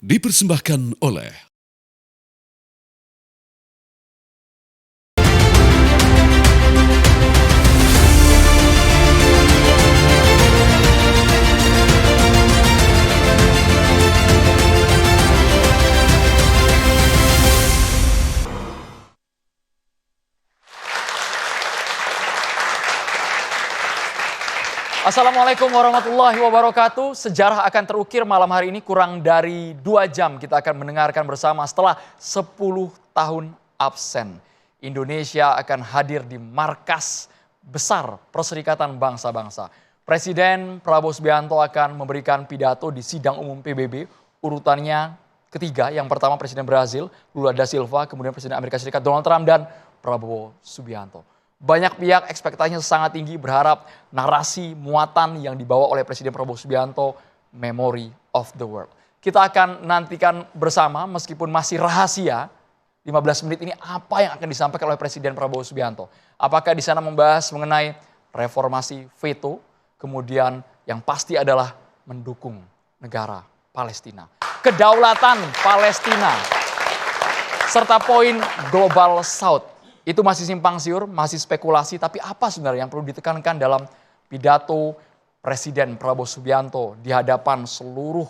Dipersembahkan oleh Assalamualaikum warahmatullahi wabarakatuh. Sejarah akan terukir malam hari ini kurang dari 2 jam kita akan mendengarkan bersama setelah 10 tahun absen. Indonesia akan hadir di markas besar Perserikatan Bangsa-Bangsa. Presiden Prabowo Subianto akan memberikan pidato di sidang umum PBB. Urutannya ketiga, yang pertama Presiden Brazil, Lula da Silva, kemudian Presiden Amerika Serikat Donald Trump dan Prabowo Subianto. Banyak pihak ekspektasinya sangat tinggi berharap narasi muatan yang dibawa oleh Presiden Prabowo Subianto, Memory of the World. Kita akan nantikan bersama meskipun masih rahasia 15 menit ini apa yang akan disampaikan oleh Presiden Prabowo Subianto. Apakah di sana membahas mengenai reformasi veto, kemudian yang pasti adalah mendukung negara Palestina. Kedaulatan Palestina, serta poin Global South. Itu masih simpang siur, masih spekulasi, tapi apa sebenarnya yang perlu ditekankan dalam pidato Presiden Prabowo Subianto di hadapan seluruh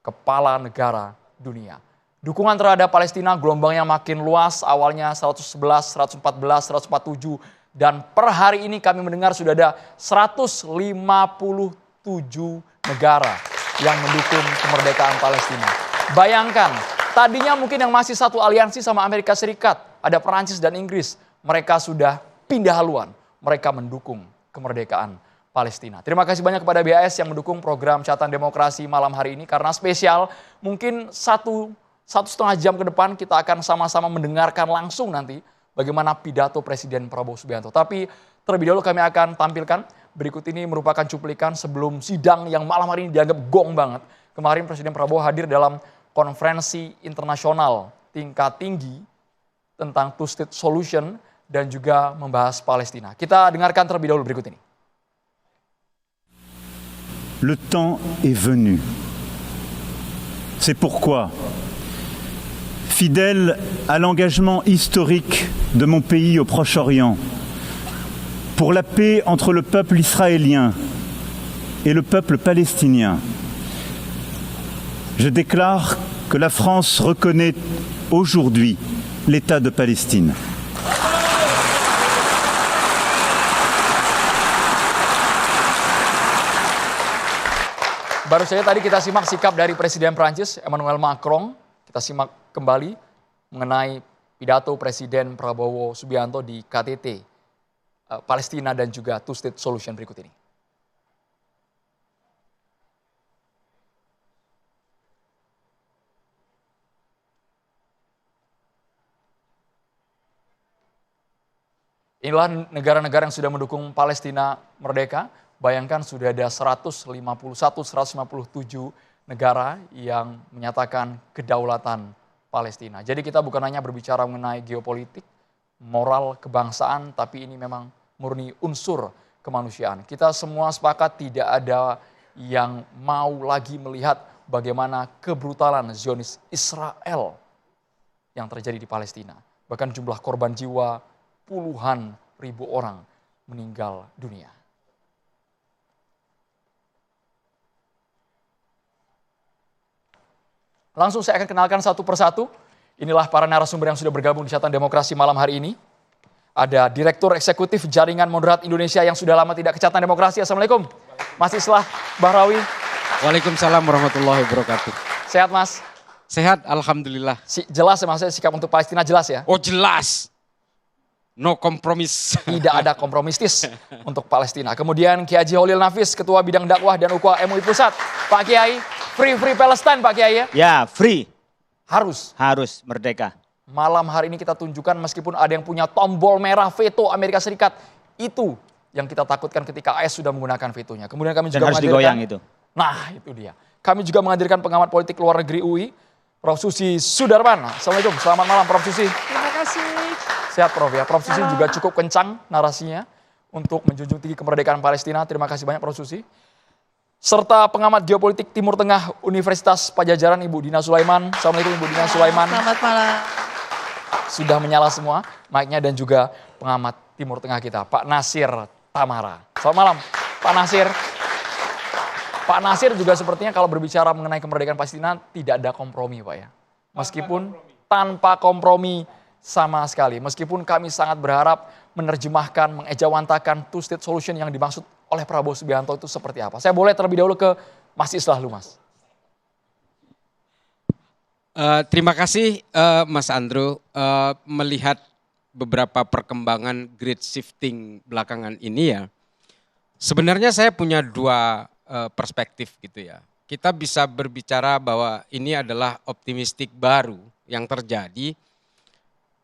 kepala negara dunia. Dukungan terhadap Palestina gelombangnya makin luas, awalnya 111, 114, 147, dan per hari ini kami mendengar sudah ada 157 negara yang mendukung kemerdekaan Palestina. Bayangkan, tadinya mungkin yang masih satu aliansi sama Amerika Serikat, ada Perancis dan Inggris, mereka sudah pindah haluan, mereka mendukung kemerdekaan Palestina. Terima kasih banyak kepada BAS yang mendukung program Catatan Demokrasi malam hari ini, karena spesial, mungkin satu setengah jam ke depan kita akan sama-sama mendengarkan langsung nanti bagaimana pidato Presiden Prabowo Subianto. Tapi terlebih dahulu kami akan tampilkan, berikut ini merupakan cuplikan sebelum sidang yang malam hari ini dianggap gong banget. Kemarin Presiden Prabowo hadir dalam konferensi internasional tingkat tinggi tentang two-state solution dan juga membahas Palestina. Kita dengarkan terlebih dahulu berikut ini. Le temps est venu. C'est pourquoi, fidèle à l'engagement historique de mon pays au Proche-Orient, pour la paix entre le peuple israélien et le peuple palestinien, je déclare que la France reconnaît aujourd'hui l'État de Palestine. Baru saja tadi kita simak sikap dari Presiden Prancis Emmanuel Macron. Kita simak kembali mengenai pidato Presiden Prabowo Subianto di KTT Palestina dan juga two-state solution berikut ini. Inilah negara-negara yang sudah mendukung Palestina merdeka. Bayangkan sudah ada 151, 157 negara yang menyatakan kedaulatan Palestina. Jadi kita bukan hanya berbicara mengenai geopolitik, moral, kebangsaan, tapi ini memang murni unsur kemanusiaan. Kita semua sepakat tidak ada yang mau lagi melihat bagaimana kebrutalan Zionis Israel yang terjadi di Palestina. Bahkan jumlah korban jiwa puluhan ribu orang meninggal dunia. Langsung saya akan kenalkan satu persatu. Inilah para narasumber yang sudah bergabung di Catatan Demokrasi malam hari ini. Ada Direktur Eksekutif Jaringan Moderat Indonesia yang sudah lama tidak ke Catatan Demokrasi. Assalamualaikum, Mas Islah Bahrawi. Waalaikumsalam warahmatullahi wabarakatuh. Sehat, Mas? Sehat, alhamdulillah. Jelas ya, Mas, sikap untuk Palestina jelas ya? Oh jelas. No kompromis. Tidak ada kompromistis untuk Palestina. Kemudian Kiai Haji Holil Nafis, Ketua Bidang Dakwah dan Ukhuwah MUI Pusat. Pak Kiai, free Palestine Pak Kiai ya? Ya, free. Harus Merdeka. Malam hari ini kita tunjukkan meskipun ada yang punya tombol merah veto Amerika Serikat. Itu yang kita takutkan ketika AS sudah menggunakan vetonya. Kemudian kami juga harus digoyang itu. Nah itu dia. Kami juga menghadirkan pengamat politik luar negeri UI, Prof. Susi Sudarman. Assalamualaikum, selamat malam Prof. Susi. Terima kasih. Sehat Prof ya. Prof. Susi juga cukup kencang narasinya untuk menjunjung tinggi kemerdekaan Palestina. Terima kasih banyak Prof. Susi. serta pengamat geopolitik Timur Tengah Universitas Pajajaran Ibu Dina Sulaiman. Assalamualaikum Ibu Dina Sulaiman. Selamat malam. Sudah menyala semua mic-nya, dan juga pengamat Timur Tengah kita Pak Nasir Tamara. Selamat malam Pak Nasir. Pak Nasir juga sepertinya kalau berbicara mengenai kemerdekaan Palestina tidak ada kompromi Pak ya. Meskipun tanpa kompromi sama sekali. Meskipun kami sangat berharap menerjemahkan, mengejawantakan two state solution yang dimaksud oleh Prabowo Subianto itu seperti apa. Saya boleh terlebih dahulu ke Mas Islahlu, Mas. Terima kasih Mas Andrew. Melihat beberapa perkembangan grid shifting belakangan ini ya, sebenarnya saya punya dua perspektif gitu ya. Kita bisa berbicara bahwa ini adalah optimistik baru yang terjadi.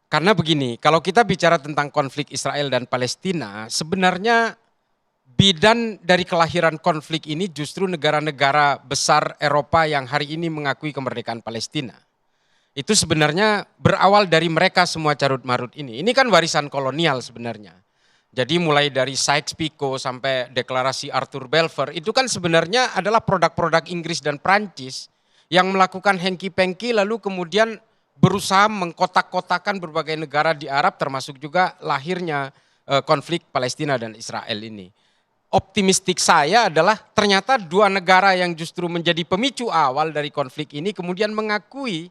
Karena begini, kalau kita bicara tentang konflik Israel dan Palestina, sebenarnya bidan dari kelahiran konflik ini justru negara-negara besar Eropa yang hari ini mengakui kemerdekaan Palestina. Itu sebenarnya berawal dari mereka semua carut-marut ini. Ini kan warisan kolonial sebenarnya. Jadi mulai dari Sykes-Picot sampai deklarasi Arthur Balfour, itu kan sebenarnya adalah produk-produk Inggris dan Prancis yang melakukan hengki-pengki lalu kemudian berusaha mengkotak-kotakan berbagai negara di Arab, termasuk juga lahirnya konflik Palestina dan Israel ini. Optimistik saya adalah ternyata dua negara yang justru menjadi pemicu awal dari konflik ini kemudian mengakui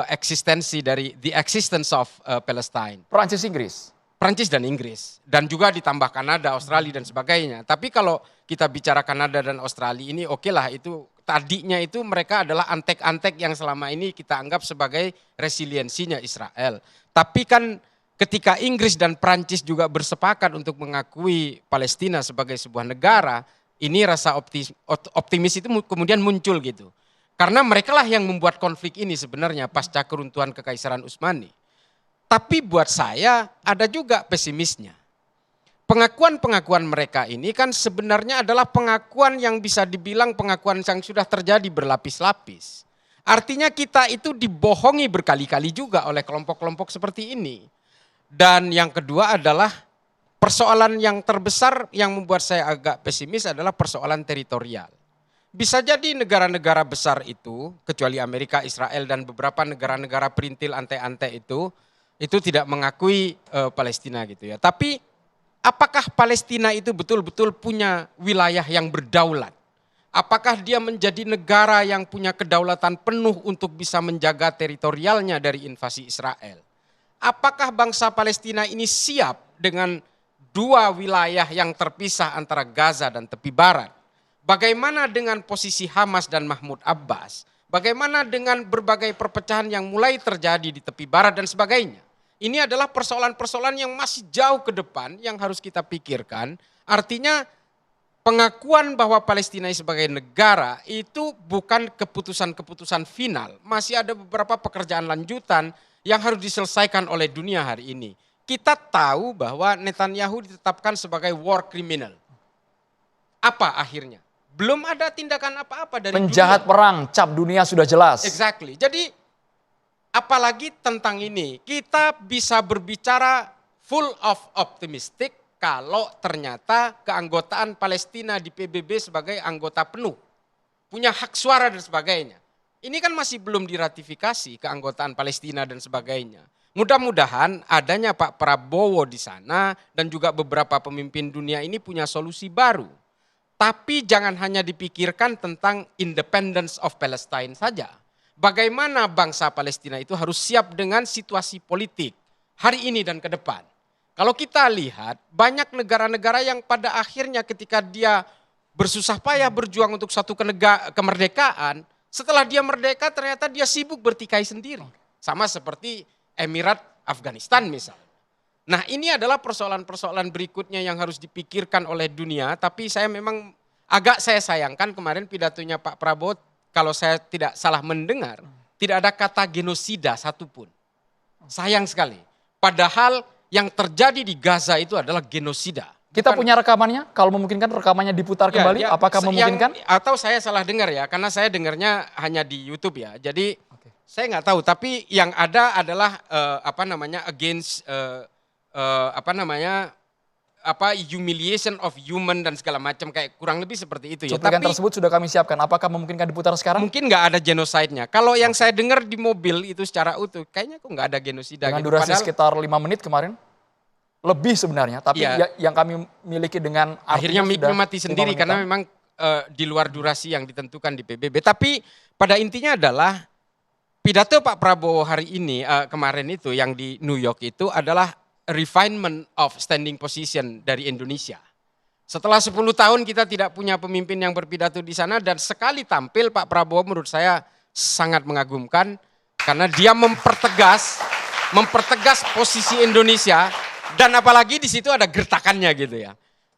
eksistensi dari the existence of Palestine. Prancis dan Inggris, dan juga ditambah Kanada, Australia dan sebagainya. Tapi kalau kita bicara Kanada dan Australia ini oke lah, itu tadinya itu mereka adalah antek-antek yang selama ini kita anggap sebagai resiliensinya Israel. Tapi kan ketika Inggris dan Prancis juga bersepakat untuk mengakui Palestina sebagai sebuah negara, ini rasa optimis itu kemudian muncul gitu. Karena mereka lah yang membuat konflik ini sebenarnya pasca keruntuhan Kekaisaran Utsmani. Tapi buat saya ada juga pesimisnya. Pengakuan-pengakuan mereka ini kan sebenarnya adalah pengakuan yang bisa dibilang pengakuan yang sudah terjadi berlapis-lapis. Artinya kita itu dibohongi berkali-kali juga oleh kelompok-kelompok seperti ini. Dan yang kedua adalah persoalan yang terbesar yang membuat saya agak pesimis adalah persoalan teritorial. Bisa jadi negara-negara besar itu, kecuali Amerika, Israel dan beberapa negara-negara perintil ante-ante itu tidak mengakui Palestina gitu ya. Tapi apakah Palestina itu betul-betul punya wilayah yang berdaulat? Apakah dia menjadi negara yang punya kedaulatan penuh untuk bisa menjaga teritorialnya dari invasi Israel? Apakah bangsa Palestina ini siap dengan dua wilayah yang terpisah antara Gaza dan tepi barat? Bagaimana dengan posisi Hamas dan Mahmud Abbas? Bagaimana dengan berbagai perpecahan yang mulai terjadi di tepi barat dan sebagainya? Ini adalah persoalan-persoalan yang masih jauh ke depan yang harus kita pikirkan. Artinya pengakuan bahwa Palestina sebagai negara itu bukan keputusan-keputusan final. Masih ada beberapa pekerjaan lanjutan yang harus diselesaikan oleh dunia hari ini. Kita tahu bahwa Netanyahu ditetapkan sebagai war criminal. Apa akhirnya? Belum ada tindakan apa-apa dari penjahat dunia. Perang, cap dunia sudah jelas. Exactly. Jadi apalagi tentang ini, kita bisa berbicara full of optimistic kalau ternyata keanggotaan Palestina di PBB sebagai anggota penuh, punya hak suara dan sebagainya. Ini kan masih belum diratifikasi keanggotaan Palestina dan sebagainya. Mudah-mudahan adanya Pak Prabowo di sana dan juga beberapa pemimpin dunia ini punya solusi baru. Tapi jangan hanya dipikirkan tentang independence of Palestine saja. Bagaimana bangsa Palestina itu harus siap dengan situasi politik hari ini dan ke depan. Kalau kita lihat banyak negara-negara yang pada akhirnya ketika dia bersusah payah berjuang untuk satu kemerdekaan, setelah dia merdeka ternyata dia sibuk bertikai sendiri. Sama seperti Emirat Afghanistan misalnya. Nah ini adalah persoalan-persoalan berikutnya yang harus dipikirkan oleh dunia, tapi saya memang agak saya sayangkan kemarin pidatonya Pak Prabowo, kalau saya tidak salah mendengar, tidak ada kata genosida satupun. Sayang sekali, padahal yang terjadi di Gaza itu adalah genosida. Kita punya rekamannya, kalau memungkinkan rekamannya diputar kembali, apakah memungkinkan? Atau saya salah dengar ya, karena saya dengarnya hanya di YouTube ya, jadi saya nggak tahu, tapi yang ada adalah against humiliation of human dan segala macam, kayak kurang lebih seperti itu ya. Cuplikan Tapi tersebut sudah kami siapkan. Apakah memungkinkan diputar sekarang? mungkin nggak ada genosidenya. Kalau yang saya dengar di mobil itu secara utuh, kayaknya kok nggak ada genosida. Dengan gitu. durasi Padahal sekitar 5 menit kemarin. Lebih sebenarnya, tapi Iya. yang kami miliki dengan akhirnya artinya mic-nya sudah mati 5 sendiri menitan. karena memang di luar durasi yang ditentukan di PBB. Tapi pada intinya adalah pidato Pak Prabowo hari ini, kemarin itu yang di New York itu adalah refinement of standing position dari Indonesia. Setelah 10 tahun kita tidak punya pemimpin yang berpidato di sana, dan sekali tampil Pak Prabowo menurut saya sangat mengagumkan karena dia mempertegas posisi Indonesia, dan apalagi di situ ada gertakannya gitu ya.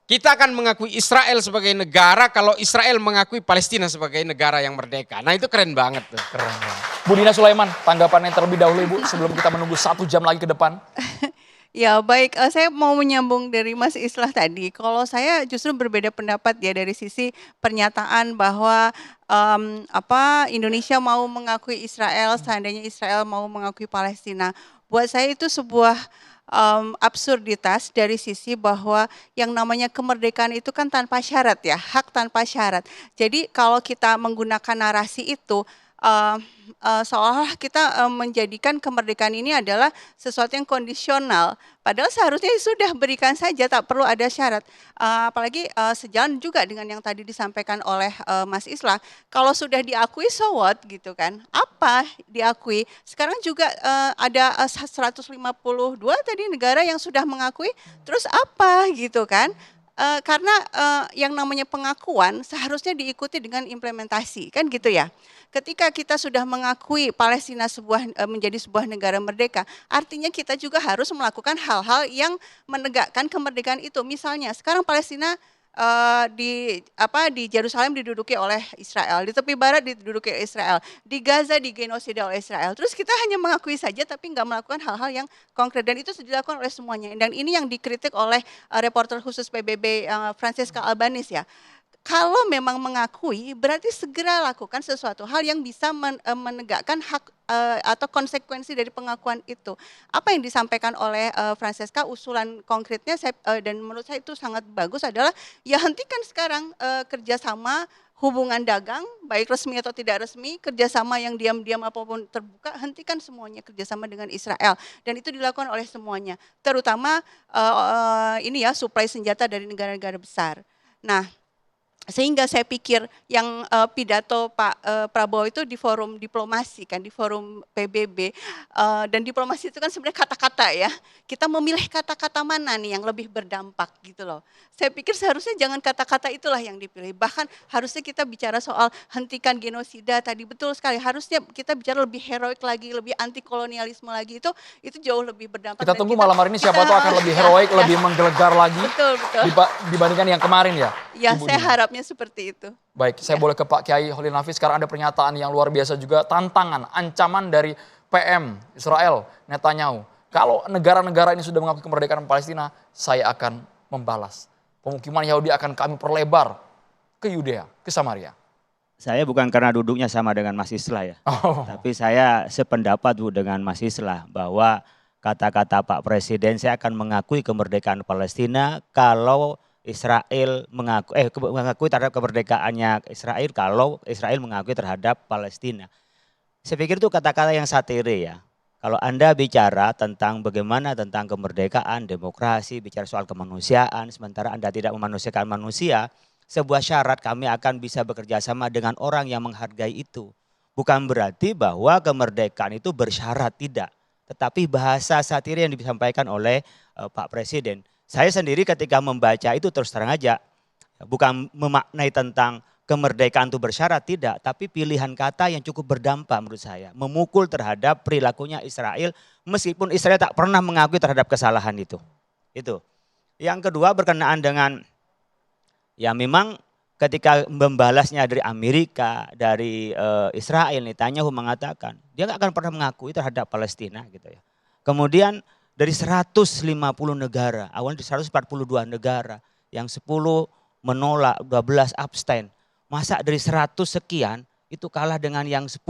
Kita akan mengakui Israel sebagai negara kalau Israel mengakui Palestina sebagai negara yang merdeka. Nah itu keren banget tuh. Keren banget. Bu Dina Sulaiman, tanggapannya terlebih dahulu Ibu sebelum kita menunggu 1 jam lagi ke depan. Ya baik, saya mau menyambung dari Mas Islah tadi. Kalau saya justru berbeda pendapat ya dari sisi pernyataan bahwa Indonesia mau mengakui Israel, seandainya Israel mau mengakui Palestina. Buat saya itu sebuah absurditas dari sisi bahwa yang namanya kemerdekaan itu kan tanpa syarat ya, hak tanpa syarat. Jadi kalau kita menggunakan narasi itu, seolah kita menjadikan kemerdekaan ini adalah sesuatu yang kondisional. Padahal seharusnya sudah berikan saja, tak perlu ada syarat. Apalagi sejalan juga dengan yang tadi disampaikan oleh Mas Islah. Kalau sudah diakui, so what gitu kan? Apa diakui? Sekarang juga ada 152 tadi negara yang sudah mengakui, terus apa gitu kan? Karena yang namanya pengakuan seharusnya diikuti dengan implementasi, kan gitu ya. Ketika kita sudah mengakui Palestina menjadi sebuah negara merdeka, artinya kita juga harus melakukan hal-hal yang menegakkan kemerdekaan itu. Misalnya sekarang Palestina di Yerusalem diduduki oleh Israel, di tepi barat diduduki oleh Israel, di Gaza digenosida oleh Israel. Terus kita hanya mengakui saja tapi nggak melakukan hal-hal yang konkret, dan itu dilakukan oleh semuanya. Dan ini yang dikritik oleh reporter khusus PBB Francesca Albanese ya. Kalau memang mengakui, berarti segera lakukan sesuatu hal yang bisa menegakkan hak atau konsekuensi dari pengakuan itu. Apa yang disampaikan oleh Francesca, usulan konkretnya dan menurut saya itu sangat bagus adalah ya hentikan sekarang kerjasama hubungan dagang, baik resmi atau tidak resmi, kerjasama yang diam-diam apapun terbuka, hentikan semuanya kerjasama dengan Israel. Dan itu dilakukan oleh semuanya, terutama suplai senjata dari negara-negara besar. Nah, sehingga saya pikir yang pidato Pak Prabowo itu di forum diplomasi kan, di forum PBB, dan diplomasi itu kan sebenarnya kata-kata ya. Kita memilih kata-kata mana nih yang lebih berdampak gitu loh. Saya pikir seharusnya jangan kata-kata itulah yang dipilih. Bahkan harusnya kita bicara soal hentikan genosida tadi, betul sekali. Harusnya kita bicara lebih heroik lagi, lebih anti kolonialisme lagi, itu jauh lebih berdampak. Kita tunggu malam hari ini siapa tahu akan lebih heroik, lebih menggelegar lagi. Betul. Dibandingkan yang kemarin ya. Ya, Ibu saya Dina. harapnya seperti itu. Baik, saya boleh ke Pak Kiai Holil Nafis. Sekarang ada pernyataan yang luar biasa juga, tantangan, ancaman dari PM Israel Netanyahu. Kalau negara-negara ini sudah mengakui kemerdekaan Palestina, saya akan membalas. Pemukiman Yahudi akan kami perlebar ke Yudea, ke Samaria. Saya bukan karena duduknya sama dengan Mas Islah ya, tapi saya sependapat Bu dengan Mas Islah bahwa kata-kata Pak Presiden, saya akan mengakui kemerdekaan Palestina kalau Israel mengakui terhadap kemerdekaannya Israel kalau Israel mengakui terhadap Palestina. Saya pikir itu kata-kata yang satire ya. Kalau Anda bicara tentang bagaimana tentang kemerdekaan, demokrasi, bicara soal kemanusiaan, sementara Anda tidak memanusiakan manusia, sebuah syarat kami akan bisa bekerja sama dengan orang yang menghargai itu. Bukan berarti bahwa kemerdekaan itu bersyarat, tidak. Tetapi bahasa satire yang disampaikan oleh Pak Presiden. Saya sendiri ketika membaca itu terus terang aja, bukan memaknai tentang kemerdekaan itu bersyarat, tidak. Tapi pilihan kata yang cukup berdampak menurut saya. Memukul terhadap perilakunya Israel, meskipun Israel tak pernah mengakui terhadap kesalahan itu. Itu. Yang kedua berkenaan dengan, ya memang ketika membalasnya dari Amerika, dari Israel, Netanyahu mengatakan, dia nggak akan pernah mengakui terhadap Palestina gitu ya. Kemudian dari 150 negara, awalnya di 142 negara, yang 10 menolak, 12 abstain. Masa dari 100 sekian itu kalah dengan yang 10.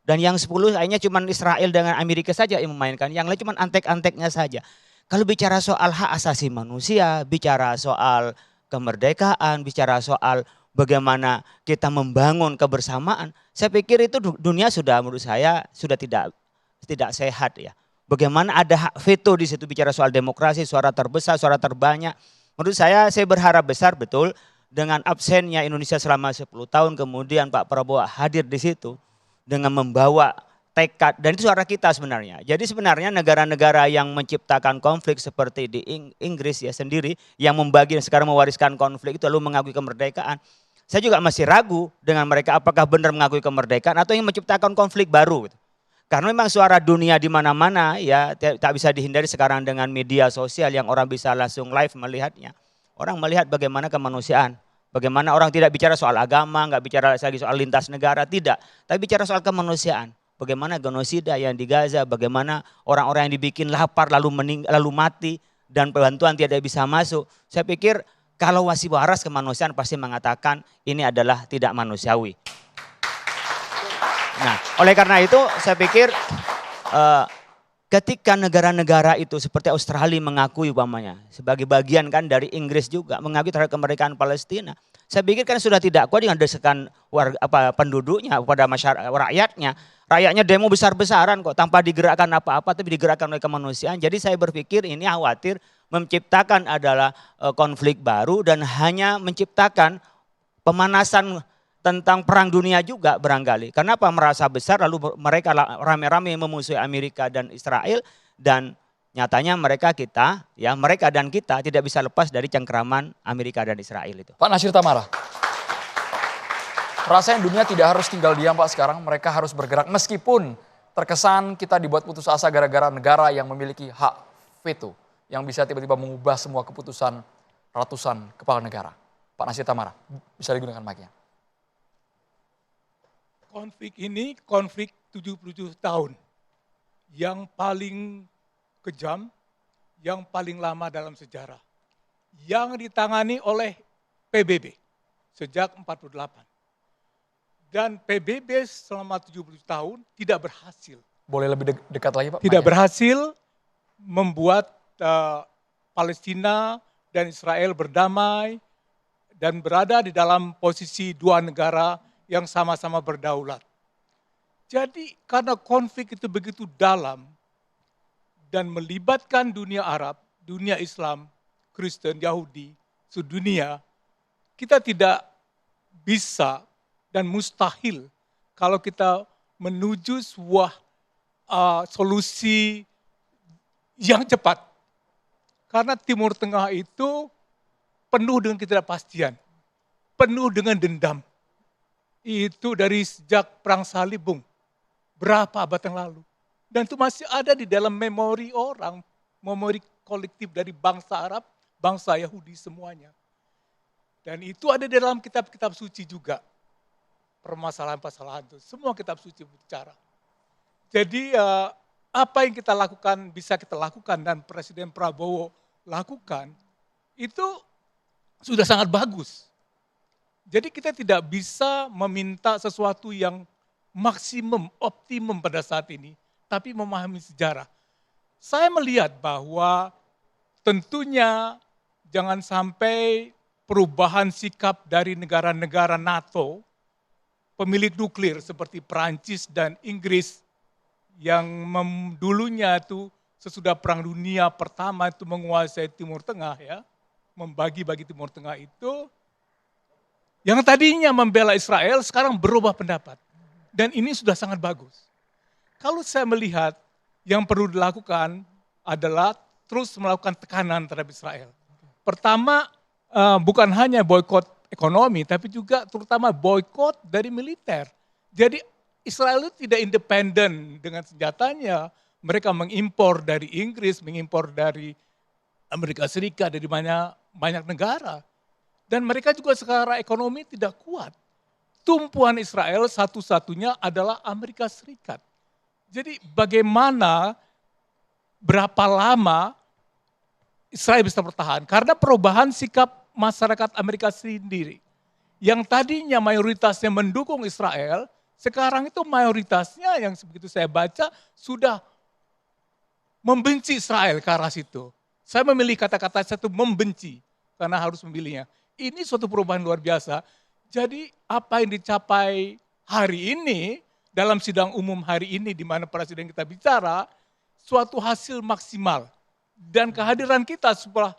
Dan yang 10 akhirnya cuma Israel dengan Amerika saja yang memainkan, yang lain cuma antek-anteknya saja. Kalau bicara soal hak asasi manusia, bicara soal kemerdekaan, bicara soal bagaimana kita membangun kebersamaan, saya pikir itu dunia sudah, menurut saya sudah tidak sehat ya. Bagaimana ada hak veto di situ, bicara soal demokrasi, suara terbesar, suara terbanyak. Menurut saya berharap besar betul dengan absennya Indonesia selama 10 tahun, kemudian Pak Prabowo hadir di situ dengan membawa tekad, dan itu suara kita sebenarnya. Jadi sebenarnya negara-negara yang menciptakan konflik seperti di Inggris ya sendiri, yang membagi sekarang mewariskan konflik itu lalu mengakui kemerdekaan. Saya juga masih ragu dengan mereka apakah benar mengakui kemerdekaan atau yang menciptakan konflik baru. Karena memang suara dunia di mana-mana ya tak bisa dihindari sekarang dengan media sosial yang orang bisa langsung live melihatnya. Orang melihat bagaimana kemanusiaan. Bagaimana orang tidak bicara soal agama, nggak bicara lagi soal lintas negara, tidak. Tapi bicara soal kemanusiaan. Bagaimana genosida yang di Gaza, bagaimana orang-orang yang dibikin lapar lalu mati dan bantuan tidak bisa masuk. Saya pikir kalau masih waras kemanusiaan pasti mengatakan ini adalah tidak manusiawi. Nah, oleh karena itu saya pikir ketika negara-negara itu seperti Australia mengakui umpamanya sebagai bagian kan dari Inggris juga mengakui terhadap kemerdekaan Palestina. Saya pikir kan sudah tidak kuat dengan desakan penduduknya pada masyarakat rakyatnya. Rakyatnya demo besar-besaran kok tanpa digerakkan apa-apa tapi digerakkan oleh kemanusiaan. Jadi saya berpikir ini khawatir menciptakan adalah konflik baru dan hanya menciptakan pemanasan tentang perang dunia juga barangkali. Kenapa merasa besar lalu mereka rame-rame memusuhi Amerika dan Israel dan nyatanya mereka dan kita tidak bisa lepas dari cengkeraman Amerika dan Israel itu. Pak Nasir Tamara. Rasanya dunia tidak harus tinggal diam Pak sekarang, mereka harus bergerak meskipun terkesan kita dibuat putus asa gara-gara negara yang memiliki hak veto yang bisa tiba-tiba mengubah semua keputusan ratusan kepala negara. Pak Nasir Tamara, bisa digunakan mic-nya. Konflik ini konflik 77 tahun yang paling kejam, yang paling lama dalam sejarah, yang ditangani oleh PBB sejak 48. Dan PBB selama 70 tahun tidak berhasil. Boleh lebih dekat lagi Pak? Tidak berhasil membuat Palestina dan Israel berdamai dan berada di dalam posisi dua negara yang sama-sama berdaulat. Jadi karena konflik itu begitu dalam dan melibatkan dunia Arab, dunia Islam, Kristen, Yahudi, sedunia, kita tidak bisa dan mustahil kalau kita menuju sebuah solusi yang cepat. Karena Timur Tengah itu penuh dengan ketidakpastian, penuh dengan dendam. Itu dari sejak Perang Salib, Bung, berapa abad yang lalu. Dan itu masih ada di dalam memori orang, memori kolektif dari bangsa Arab, bangsa Yahudi semuanya. Dan itu ada di dalam kitab-kitab suci juga. Permasalahan-permasalahan itu, semua kitab suci berbicara. Jadi apa yang kita lakukan, bisa kita lakukan dan Presiden Prabowo lakukan, itu sudah sangat bagus. Jadi kita tidak bisa meminta sesuatu yang maksimum, optimum pada saat ini, tapi memahami sejarah. Saya melihat bahwa tentunya jangan sampai perubahan sikap dari negara-negara NATO, pemilik nuklir seperti Perancis dan Inggris yang dulunya itu sesudah Perang Dunia Pertama itu menguasai Timur Tengah ya, membagi-bagi Timur Tengah itu, yang tadinya membela Israel sekarang berubah pendapat. Dan ini sudah sangat bagus. Kalau saya melihat yang perlu dilakukan adalah terus melakukan tekanan terhadap Israel. Pertama bukan hanya boikot ekonomi, tapi juga terutama boikot dari militer. Jadi Israel itu tidak independen dengan senjatanya. Mereka mengimpor dari Inggris, mengimpor dari Amerika Serikat, dari banyak negara. Dan mereka juga secara ekonomi tidak kuat. Tumpuan Israel satu-satunya adalah Amerika Serikat. Jadi bagaimana, berapa lama Israel bisa bertahan? Karena perubahan sikap masyarakat Amerika sendiri. Yang tadinya mayoritasnya mendukung Israel, sekarang itu mayoritasnya yang begitu saya baca sudah membenci Israel ke arah situ. Saya memilih kata-kata satu membenci karena harus memilihnya. Ini suatu perubahan luar biasa. Jadi apa yang dicapai hari ini dalam sidang umum hari ini di mana presiden kita bicara suatu hasil maksimal. Dan kehadiran kita setelah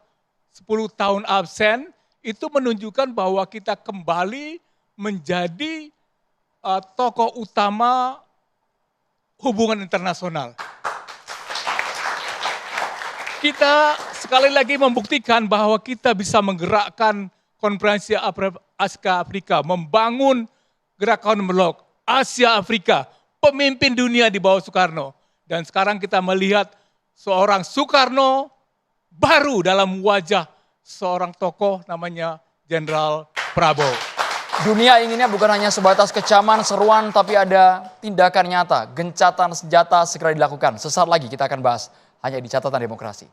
10 tahun absen itu menunjukkan bahwa kita kembali menjadi tokoh utama hubungan internasional. Kita sekali lagi membuktikan bahwa kita bisa menggerakkan Konferensi Asia Afrika, membangun gerakan blok Asia Afrika, pemimpin dunia di bawah Soekarno. Dan sekarang kita melihat seorang Soekarno baru dalam wajah seorang tokoh namanya Jenderal Prabowo. Dunia inginnya bukan hanya sebatas kecaman, seruan, tapi ada tindakan nyata, gencatan senjata segera dilakukan. Sesaat lagi kita akan bahas hanya di Catatan Demokrasi.